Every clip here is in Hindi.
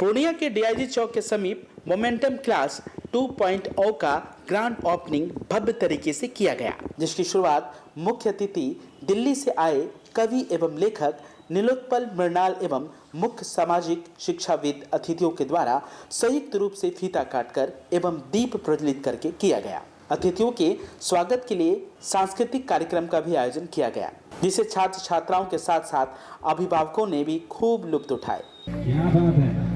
पूर्णिया के डीआईजी चौक के समीप मोमेंटम क्लास 2.0 का ग्रैंड ओपनिंग भव्य तरीके से किया गया, जिसकी शुरुआत मुख्य अतिथि दिल्ली से आए कवि एवं लेखक नीलोत्पल मृणाल एवं मुख्य सामाजिक शिक्षाविद अतिथियों के द्वारा संयुक्त रूप से फीता काटकर एवं दीप प्रज्वलित करके किया गया। अतिथियों के स्वागत के लिए सांस्कृतिक कार्यक्रम का भी आयोजन किया गया, जिसे छात्र छात्राओं के साथ साथ अभिभावकों ने भी खूब लुत्फ उठाए। क्या बात है।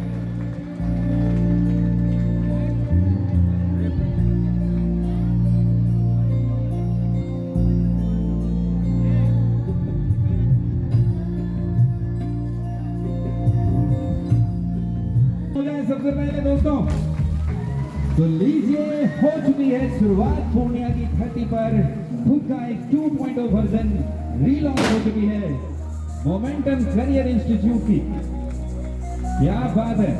सबसे पहले दोस्तों तो लीजिए, हो चुकी है शुरुआत पूर्णिया की धरती पर खुद का एक 2.0 वर्जन रीलॉन्च हो चुकी है मोमेंटम करियर इंस्टीट्यूट की। क्या बात है।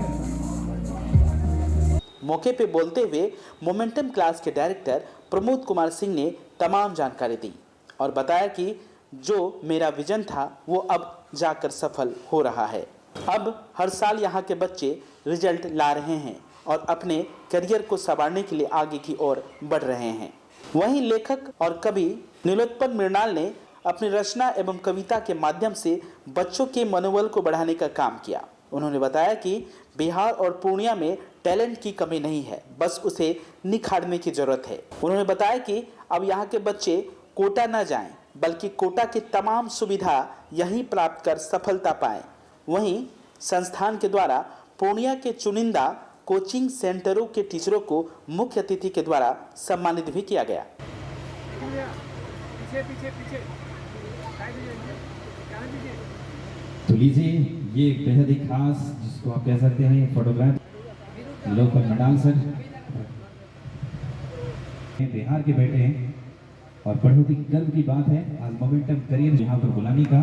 मौके पे बोलते हुए मोमेंटम क्लास के डायरेक्टर प्रमोद कुमार सिंह ने तमाम जानकारी दी और बताया कि जो मेरा विजन था वो अब जाकर सफल हो रहा है। अब हर साल यहाँ के बच्चे रिजल्ट ला रहे हैं और अपने करियर को संवारने के लिए आगे की ओर बढ़ रहे हैं। वहीं लेखक और कवि नीलोत्पल मृणाल ने अपनी रचना एवं कविता के माध्यम से बच्चों के मनोबल को बढ़ाने का काम किया। उन्होंने बताया कि बिहार और पूर्णिया में टैलेंट की कमी नहीं है, बस उसे निखारने की जरूरत है। उन्होंने बताया कि अब यहाँ के बच्चे कोटा न जाएं, बल्कि कोटा की तमाम सुविधा यहीं प्राप्त कर सफलता पाएं। वहीं संस्थान के द्वारा पूर्णिया के चुनिंदा कोचिंग सेंटरों के टीचरों को मुख्य अतिथि के द्वारा सम्मानित भी किया गया। तो लीजिए, ये बेहद ही खास, जिसको आप कह सकते हैं photograph local Mrinal sir Bihar के बेटे हैं और बहुत ही गर्व की बात है आज मोमेंटम करियर यहाँ पर बुलाने का।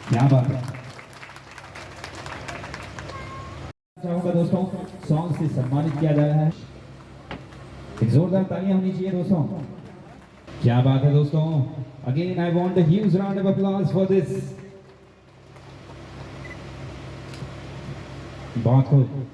क्या बात है। चाहूंगा दोस्तों सॉन्ग से सम्मानित किया जा रहा है, एक जोरदार तालियां होनी चाहिए दोस्तों। क्या बात है दोस्तों। Again I want a huge round of applause for this. बहुत खूब।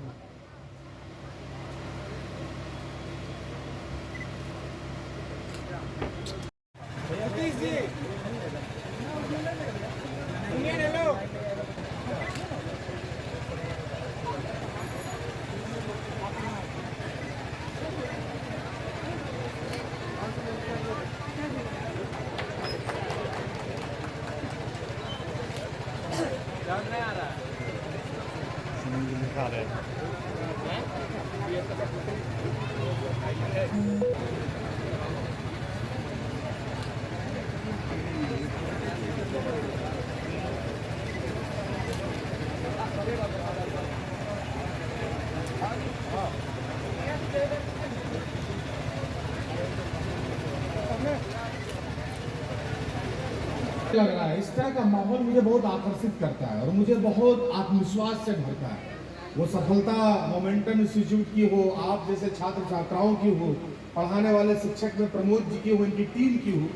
लग रहा है इस तरह का माहौल मुझे बहुत आकर्षित करता है और मुझे बहुत आत्मविश्वास से भरता है। वो सफलता मोमेंटम इंस्टीट्यूट की हो, आप जैसे छात्र छात्राओं की हो, पढ़ाने वाले शिक्षक में प्रमोद जी की हो, इनकी टीम की हो,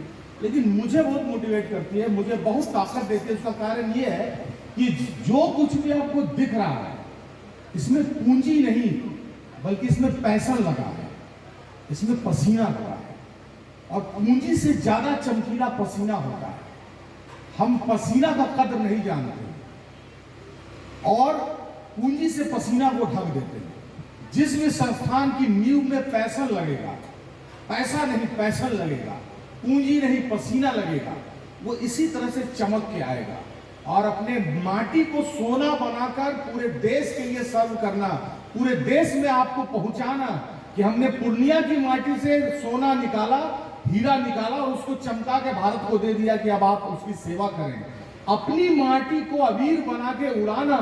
लेकिन मुझे बहुत मोटिवेट करती है, मुझे बहुत ताकत देती है। उसका कारण ये है कि जो कुछ भी आपको दिख रहा है इसमें पूंजी नहीं बल्कि इसमें पैशन लगा है, इसमें पसीना लगा है और पूंजी से ज्यादा चमकीला पसीना होता है। हम पसीना का कदर नहीं जानते और पूंजी से पसीना को ढक देते हैं। जिस भी संस्थान की नींव में पैसा लगेगा, पैसा नहीं पैशन लगेगा, पूंजी नहीं पसीना लगेगा, वो इसी तरह से चमक के आएगा और अपने माटी को सोना बनाकर पूरे देश के लिए सर्व करना, पूरे देश में आपको पहुंचाना कि हमने पूर्णिया की माटी से सोना निकाला, हीरा निकाला और उसको चमका के भारत को दे दिया कि अब आप उसकी सेवा करें। अपनी माटी को अबीर बना के उड़ाना,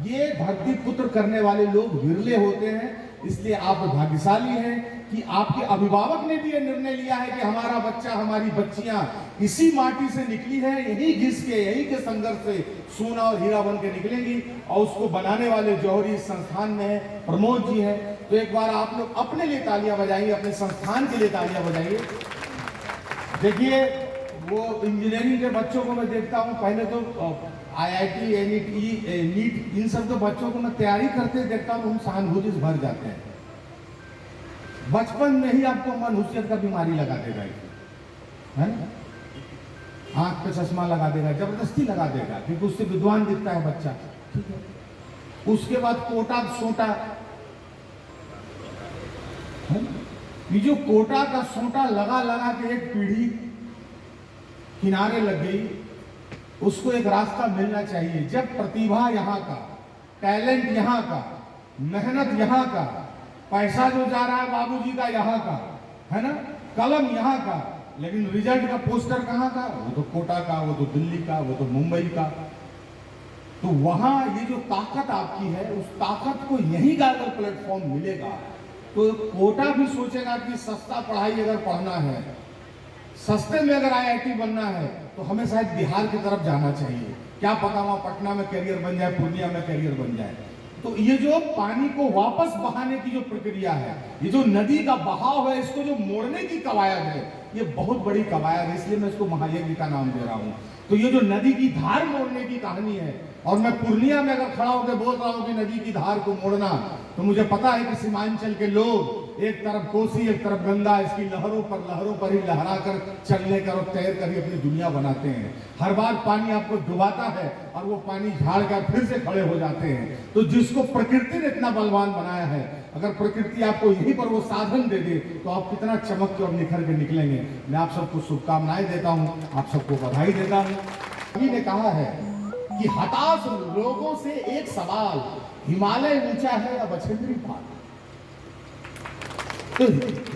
ये धरती पुत्र करने वाले लोग विरले होते हैं। इसलिए आप भाग्यशाली हैं कि आपके अभिभावक ने भी ये निर्णय लिया है कि हमारा बच्चा, हमारी बच्चियां इसी माटी से निकली है, यही घिस के, यही के संघर्ष से सोना और हीरा बन के निकलेंगी और उसको बनाने वाले जौहरी संस्थान में है, प्रमोद जी हैं। तो एक बार आप लोग अपने लिए तालियां बजाइए, अपने संस्थान के लिए तालियां बजाइए। देखिए, वो इंजीनियरिंग के बच्चों को मैं देखता हूँ, पहले तो IIT, नीट, इन सब के बच्चों को मैं तैयारी करते देखता हूँ, हम सहानुभूति से भर जाते हैं। बचपन में ही आपको मनहूसियत का बीमारी लगा देगा, है ना, आंख पे चश्मा लगा देगा, जबरदस्ती लगा देगा, क्योंकि उससे विद्वान दिखता है बच्चा, ठीक है। उसके बाद कोटा सोटा, ये जो कोटा का सोटा लगा लगा के एक पीढ़ी किनारे लग गई, उसको एक रास्ता मिलना चाहिए। जब प्रतिभा यहाँ का, टैलेंट यहाँ का, मेहनत यहाँ का, पैसा जो जा रहा है बाबूजी का यहाँ का, है ना, कलम यहाँ का, लेकिन रिजल्ट का पोस्टर कहाँ का, वो तो कोटा का, वो तो दिल्ली का, वो तो मुंबई का। तो वहां ये जो ताकत आपकी है, उस ताकत को यही का अगर प्लेटफॉर्म मिलेगा तो कोटा भी सोचेगा कि सस्ता पढ़ाई अगर पढ़ना है, सस्ते में अगर IIT बनना है, तो हमें शायद बिहार की तरफ जाना चाहिए। क्या पता वहां पटना में कैरियर बन जाए, पूर्णिया में कैरियर बन जाए। तो ये जो पानी को वापस बहाने की जो प्रक्रिया है, ये जो नदी का बहाव है, इसको जो मोड़ने की कवायद है, ये बहुत बड़ी कवायद है, इसलिए मैं इसको महायज्ञ का नाम दे रहा हूँ। तो ये जो नदी की धार मोड़ने की कहानी है, और मैं पूर्णिया में अगर खड़ा होकर बोल रहा हूँ कि नदी की धार को मोड़ना, तो मुझे पता है कि सीमांचल के लोग एक तरफ कोसी एक तरफ गंगा, इसकी लहरों पर ही लहरा कर, चलने कर और तैर कर ही अपनी दुनिया बनाते हैं। हर बार पानी आपको डुबाता है और वो पानी झाड़ कर फिर से खड़े हो जाते हैं। तो जिसको प्रकृति ने इतना बलवान बनाया है, अगर प्रकृति आपको यहीं पर वो साधन दे दे, तो आप कितना चमक के और निखर के निकलेंगे। मैं आप सबको शुभकामनाएं देता हूँ, आप सबको बधाई देता हूँ। कवि ने कहा है कि हताश लोगों से एक सवाल, हिमालय ऊंचा है या बछेंद्री पार। तो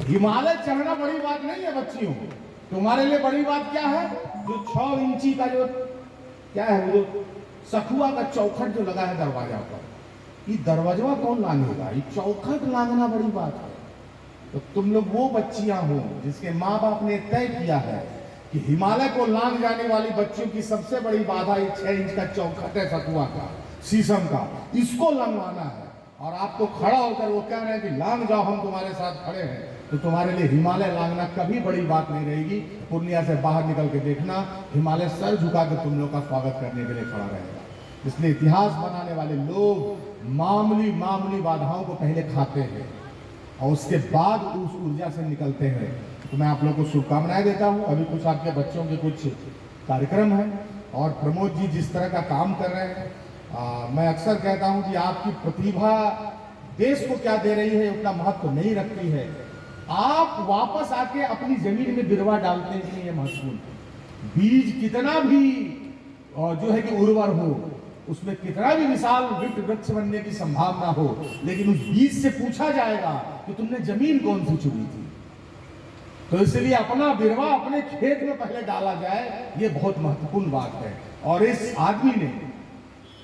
हिमालय चढ़ना बड़ी बात नहीं है बच्चियों, तुम्हारे लिए बड़ी बात क्या है, जो 6 इंची का जो क्या है, वो जो सखुआ का चौखट जो लगा है दरवाजा पर, ये दरवाजा कौन लांघेगा, ये चौखट लांघना बड़ी बात है। तो तुम लोग वो बच्चियां हो जिसके माँ बाप ने तय किया है कि हिमालय को लांघ जाने वाली बच्चियों की सबसे बड़ी बाधा ये 6 इंच का चौखट है सखुआ का, शीशम का, इसको लंघवाना है। और आपको खड़ा होकर वो कह रहे हैं कि लांघ जाओ, हम तुम्हारे साथ खड़े हैं, तो तुम्हारे लिए हिमालय लांघना कभी बड़ी बात नहीं रहेगी। पूर्णिया से बाहर निकल के देखना, हिमालय सर झुका के तुम लोग का स्वागत करने के लिए खड़ा रहेगा। इसलिए इतिहास बनाने वाले लोग मामूली बाधाओं को पहले खाते हैं और उसके बाद उस ऊर्जा से निकलते हैं। तो मैं आप लोगों को शुभकामनाएं देता हूँ। अभी कुछ आपके बच्चों के कुछ कार्यक्रम हैं और प्रमोद जी जिस तरह का काम कर रहे हैं, मैं अक्सर कहता हूं कि आपकी प्रतिभा देश को क्या दे रही है उतना महत्व नहीं रखती है। आप वापस आके अपनी जमीन में बिरवा डालते हैं कि नहीं, ये महत्वपूर्ण। बीज कितना भी जो है कि उर्वर हो, उसमें कितना भी विशाल वृक्ष बनने की संभावना हो, लेकिन उस बीज से पूछा जाएगा कि तुमने जमीन कौन सी चुनी थी। तो इसलिए अपना बिरवा अपने खेत में पहले डाला जाए, ये बहुत महत्वपूर्ण बात है। और इस आदमी ने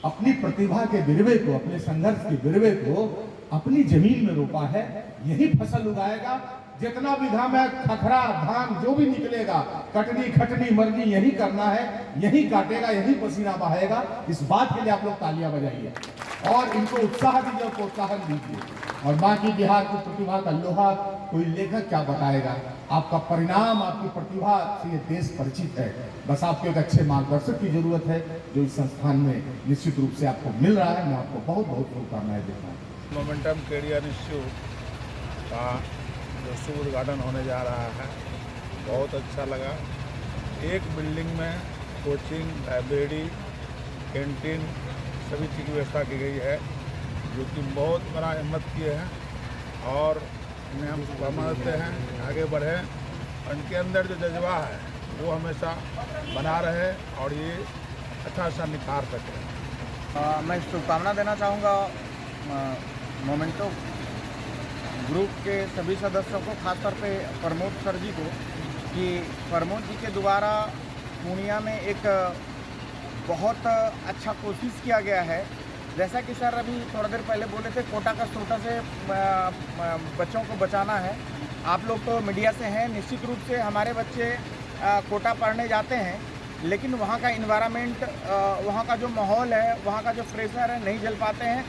अपनी प्रतिभा के बिरवे को, अपने संघर्ष के बिरवे को अपनी जमीन में रोपा है, यही फसल उगाएगा। जितना भी घाम है, खखरा धान जो भी निकलेगा, कटनी खटनी मरनी यही करना है, यही काटेगा, यही पसीना बहाएगा। इस बात के लिए आप लोग तालियां बजाइए और इनको उत्साह दीजिए, प्रोत्साहन दीजिए। और बाकी बिहार की प्रतिभा का लोहा कोई लेखक क्या बताएगा, आपका परिणाम, आपकी प्रतिभा से ये देश परिचित है। बस आपको एक अच्छे मार्गदर्शक की जरूरत है, जो इस संस्थान में निश्चित रूप से आपको मिल रहा है। मैं आपको बहुत बहुत शुभकामनाएं देता हूँ। मोमेंटम कैरियर इंस्टीट्यूट का जो शुभ उद्घाटन होने जा रहा है, बहुत अच्छा लगा। एक बिल्डिंग में कोचिंग, लाइब्रेरी, कैंटीन सभी चीज़ की व्यवस्था की गई है, जो कि बहुत बड़ा हिम्मत किए हैं और उन्हें हम शुभकामना देते हैं, आगे बढ़े। उनके अंदर जो जज्बा है वो हमेशा बना रहे और ये अच्छा निखार सके। मैं शुभकामना देना चाहूँगा मोमेंटो ग्रुप के सभी सदस्यों को, खासतौर पे प्रमोद सर जी को, कि प्रमोद जी के द्वारा पूर्णिया में एक बहुत अच्छा कोशिश किया गया है। जैसा कि सर अभी थोड़ा देर पहले बोले थे, कोटा का सोटा से बच्चों को बचाना है। आप लोग तो मीडिया से हैं, निश्चित रूप से हमारे बच्चे कोटा पढ़ने जाते हैं, लेकिन वहाँ का इन्वायरमेंट, वहाँ का जो माहौल है, वहाँ का जो फ्रेशर है, नहीं झेल पाते हैं।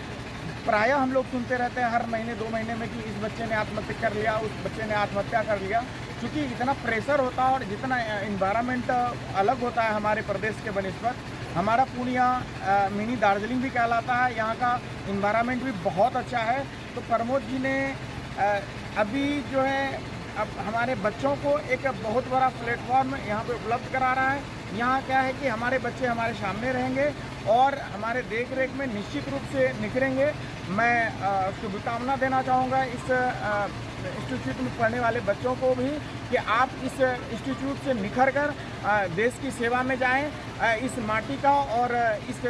प्रायः हम लोग सुनते रहते हैं हर महीने 2 महीने में कि इस बच्चे ने आत्महत्या कर लिया, उस बच्चे ने आत्महत्या कर लिया, क्योंकि इतना प्रेशर होता है और जितना इन्वायरमेंट अलग होता है हमारे प्रदेश के बनिस्बत। हमारा पूर्णिया मिनी दार्जिलिंग भी कहलाता है। यहाँ का इन्वायरमेंट भी बहुत अच्छा है। तो प्रमोद जी ने अभी जो है अब हमारे बच्चों को एक बहुत बड़ा प्लेटफॉर्म यहाँ पे उपलब्ध करा रहा है। यहाँ क्या है कि हमारे बच्चे हमारे सामने रहेंगे और हमारे देख रेख में निश्चित रूप से निखरेंगे। मैं शुभकामना देना चाहूँगा इस इंस्टीट्यूट में पढ़ने वाले बच्चों को भी कि आप इस इंस्टीट्यूट से निखर कर देश की सेवा में जाएं, इस माटी का और इस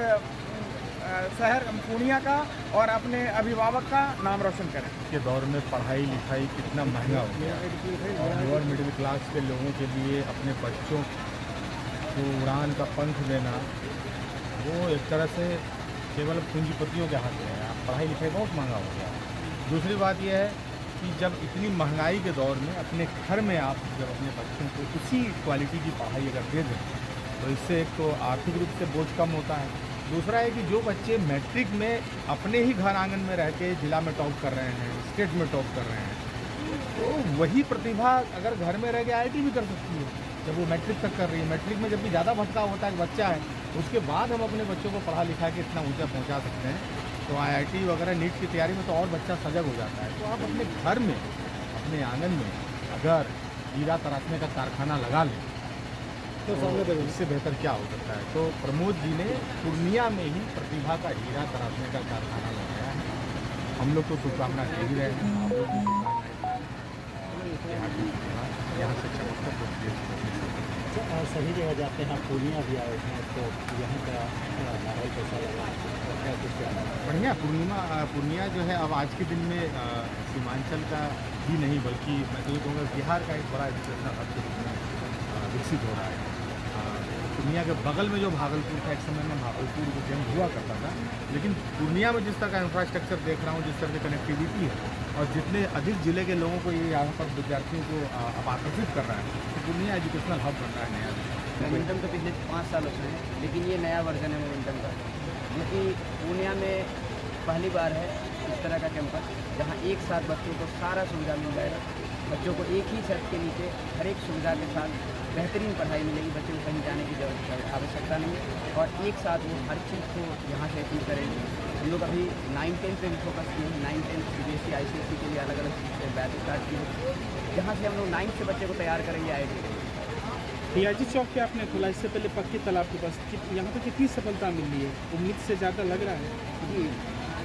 शहर पूर्णिया का और अपने अभिभावक का नाम रोशन करें। के दौर में पढ़ाई लिखाई कितना महंगा हो गया और लोअर मिडिल क्लास के लोगों के लिए अपने बच्चों को उड़ान का पंख देना वो एक तरह से केवल पूंजीपतियों के हाथ में है। पढ़ाई लिखाई बहुत महंगा हो गया। दूसरी बात यह है कि जब इतनी महंगाई के दौर में अपने घर में आप जब अपने बच्चों को उसी क्वालिटी की पढ़ाई अगर दे दें तो इससे एक तो आर्थिक रूप से बोझ कम होता है। दूसरा है कि जो बच्चे मैट्रिक में अपने ही घर आंगन में रह के जिला में टॉप कर रहे हैं, स्टेट में टॉप कर रहे हैं, तो वही प्रतिभा अगर घर में रह के IIT भी कर सकती है जब वो मैट्रिक तक कर रही है। मैट्रिक में जब भी ज़्यादा भटकाव होता है कि बच्चा है, उसके बाद हम अपने बच्चों को पढ़ा लिखा के इतना ऊँचा पहुँचा सकते हैं। तो IIT वगैरह नीट की तैयारी में तो और बच्चा सजग हो जाता है। तो आप अपने घर में अपने आंगन में अगर हीरा तराशने का कारखाना लगा लें तो इससे बेहतर क्या हो सकता है। तो प्रमोद जी ने पूर्णिया में ही प्रतिभा का हीरा तराशने का कारखाना लगाया है। हम लोग तो शुभकामना दे ही रहे हैं, आप लोग भी शुभकामनाएं। यहाँ से सभी जगह जाते हैं, पूर्णिया भी आए हैं, तो यहाँ का माहौल कैसा लगा? क्या कुछ बढ़िया। पूर्णिया जो है अब आज के दिन में सीमांचल का ही नहीं बल्कि मैं तो ये कहूँगा बिहार का एक बड़ा एजुकेशनल हब के रूप में विकसित हो रहा है। पूर्णिया के बगल में जो भागलपुर था, एक समय में भागलपुर को जंग हुआ करता था, लेकिन पूर्णिया में जिस तरह का इंफ्रास्ट्रक्चर देख रहा हूँ, जिस तरह की कनेक्टिविटी है और जितने अधिक ज़िले के लोगों को ये यहाँ पर विद्यार्थियों को अब आकर्षित कर रहा है, तो पूर्णिया एजुकेशनल हब बन रहा है नया। मोमेंटम तो पिछले 5 सालों से है, लेकिन ये नया वर्जन है मोमेंटम का, क्योंकि पूर्णिया में पहली बार है इस तरह का कैंपस जहाँ एक साथ बच्चों को सारा सुविधा मिल जाएगा। बच्चों को एक ही छत के नीचे हर एक सुविधा के साथ बेहतरीन पढ़ाई मिलेगी। बच्चों को कहीं जाने की आवश्यकता नहीं है और एक साथ वो हर चीज़ को यहाँ से अचीव करेंगे। हम लोग अभी 9-10 पे भी फोकस किए हैं। 9-10 CBSE ICSE के लिए अलग अलग बैच स्टार्ट किए, जहाँ से हम लोग 9th से बच्चे को तैयार करेंगे IIT के लिए। PIG चौक पे आपने खोला, इससे पहले पक्की तालाब के पास यहाँ पर कितनी सफलता मिल रही है? उम्मीद से ज़्यादा लग रहा है जी।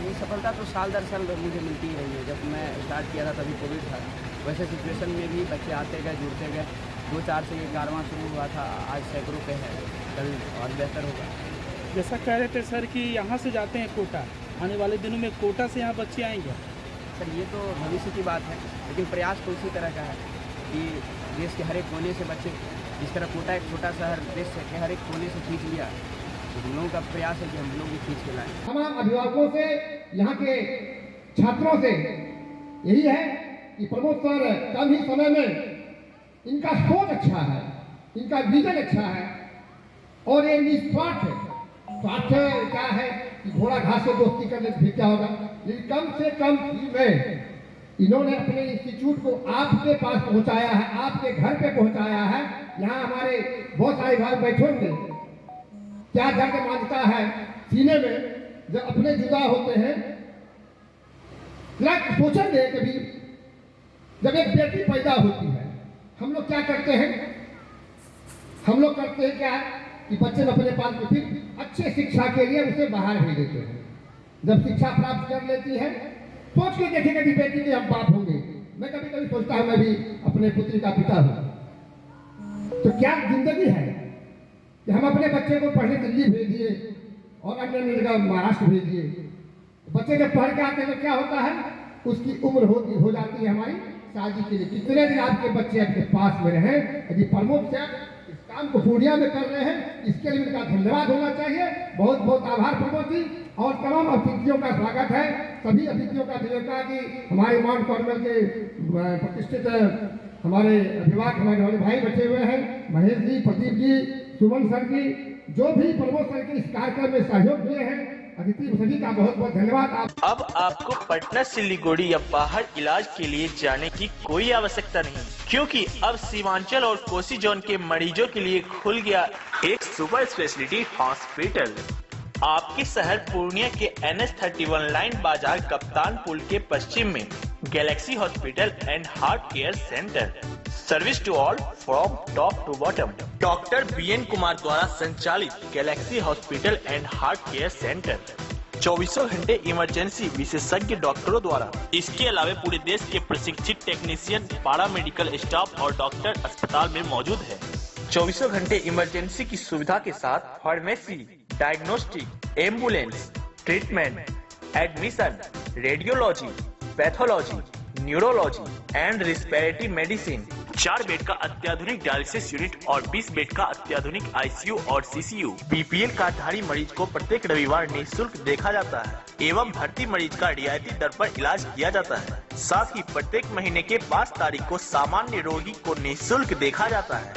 ये सफलता तो साल दर साल मुझे मिलती ही रही है। जब मैं स्टार्ट किया था तभी कोविड था, वैसे सिचुएशन में भी बच्चे आते गए, जुड़ते गए। 2-4 से ये कारवां शुरू हुआ था, आज सैकड़ों पे है, कल और बेहतर होगा। जैसा कह रहे थे सर कि यहाँ से जाते हैं कोटा, आने वाले दिनों में कोटा से यहाँ बच्चे आएंगे। सर ये तो भविष्य की बात है, लेकिन प्रयास तो उसी तरह का है कि देश के हर एक कोने से बच्चे, जिस तरह कोटा एक छोटा शहर देश के हर एक कोने से खींच लिया, तो हम लोगों का प्रयास है कि हम लोग भी खींच के लाएँ। तमाम अभिभावकों से, यहाँ के छात्रों से यही है कि प्रमोद सर कम ही समय में, इनका सोच अच्छा है, इनका विजन अच्छा है और ये निस्वार्थ है। स्वार्थ क्या है कि घोड़ा घास से दोस्ती करने से फिर क्या होगा, लेकिन कम से कम में इन्होंने अपने इंस्टीट्यूट को आपके पास पहुंचाया है, आपके घर पे पहुंचाया है। यहाँ हमारे बहुत सारे भाई बैठे होंगे, क्या दर्द मांगता है सीने में जब अपने जुदा होते हैं। सोचेंगे कभी जब एक बेटी पैदा होती है, हम लोग क्या करते हैं? हम लोग करते हैं क्या कि बच्चे अपने पास में फिर अच्छे शिक्षा के लिए उसे बाहर भेज देते हैं। जब शिक्षा प्राप्त कर लेती है, सोच के देखेगा कि बेटी के हम बाप होंगे। मैं कभी कभी सोचता हूं मैं भी अपने पुत्री का पिता हूं। तो क्या जिंदगी है कि हम अपने बच्चे को पढ़ने दिल्ली भेज दिए और अन्य जगह महाराष्ट्र भेज दिए। बच्चे जब पढ़ के आते हैं तो क्या होता है, उसकी उम्र हो जाती है हमारी शादी के लिए। कितने दिन आपके बच्चे आपके पास में रहे, यदि प्रमोद से इस काम को पूर्णिया में कर रहे हैं, इसके लिए उनका धन्यवाद होना चाहिए। बहुत बहुत आभार प्रमोद जी। और तमाम अतिथियों का स्वागत है। सभी अतिथियों का दिव्यता की हमारे माउंट कार्मेल के प्रतिष्ठित हमारे अभिभावक, हमारे भाई बचे हुए हैं, महेश जी, प्रदीप जी, सुमन सर जी, जो भी प्रमोद सर के इस कार्यक्रम में सहयोग दिए हैं, अतिथि सभी का बहुत बहुत धन्यवाद। अब आपको पटना सिलीगुड़ी या बाहर इलाज के लिए जाने की कोई आवश्यकता नहीं, क्योंकि अब सीमांचल और कोसी जोन के मरीजों के लिए खुल गया एक सुपर स्पेशलिटी हॉस्पिटल। आपके शहर पूर्णिया के NH31 लाइन बाजार कप्तान पुल के पश्चिम में Galaxy hospital and heart care centre. Service to all from top to bottom. Doctor BN Kumar द्वारा संचालित Galaxy hospital and heart care centre 24 घंटे इमरजेंसी विशेषज्ञ डॉक्टरों द्वारा। इसके अलावा पूरे देश के प्रशिक्षित टेक्नीशियन, पारा मेडिकल स्टाफ और डॉक्टर अस्पताल में मौजूद है। 24 घंटे इमरजेंसी की सुविधा के साथ pharmacy, diagnostic, ambulance, treatment, admission, radiology, pathology, neurology and respiratory medicine. 4 bed का अत्याधुनिक डायलिसिस यूनिट और 20 बेड का अत्याधुनिक ICU और CCU। BPL कार्डधारी मरीज को प्रत्येक रविवार निःशुल्क देखा जाता है एवं भर्ती मरीज का रियायती दर पर इलाज किया जाता है। साथ ही प्रत्येक महीने के 5 तारीख को सामान्य रोगी को निःशुल्क देखा जाता है।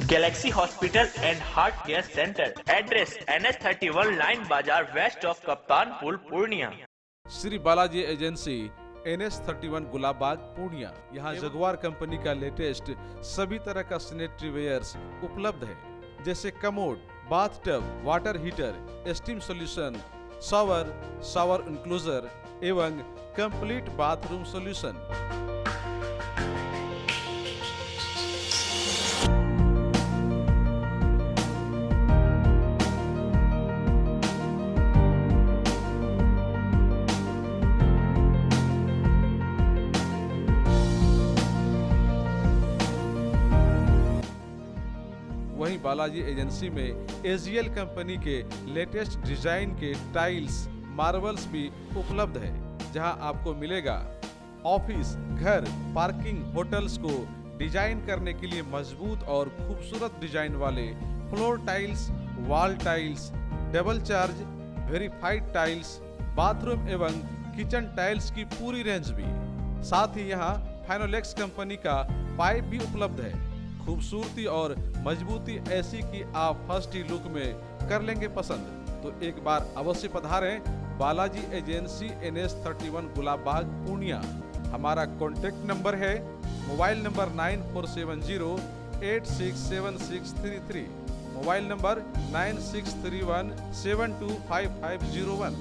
Galaxy hospital and heart care centre, address NH31 Line Bazar west of Kaptan Pul Purnia. Shri Balaji agency NH31 Gulabbagh Purnia. यहाँ जगुआर कंपनी का लेटेस्ट सभी तरह का सैनिटरी वेयर्स उपलब्ध है, जैसे commode, bathtub, water heater, steam solution, shower enclosure एवं कंप्लीट बाथरूम सॉल्यूशन। वहीं बालाजी एजेंसी में AGL कंपनी के लेटेस्ट डिजाइन के टाइल्स, मार्बल्स भी उपलब्ध है, जहां आपको मिलेगा ऑफिस, घर, पार्किंग, होटल्स को डिजाइन करने के लिए मजबूत और खूबसूरत डिजाइन वाले floor tiles, wall tiles, double charge, verified tiles, bathroom एवं किचन टाइल्स की पूरी रेंज भी। साथ ही यहाँ फाइनोलेक्स कंपनी का पाइप भी उपलब्ध है। खूबसूरती और मजबूती ऐसी कि आप फर्स्ट ही लुक में कर लेंगे पसंद। तो एक बार अवश्य पधारें बालाजी एजेंसी NH31 गुलाबबाग पूर्णिया। हमारा कॉन्टेक्ट नंबर है मोबाइल नंबर 9470867633, मोबाइल नंबर 9631725501।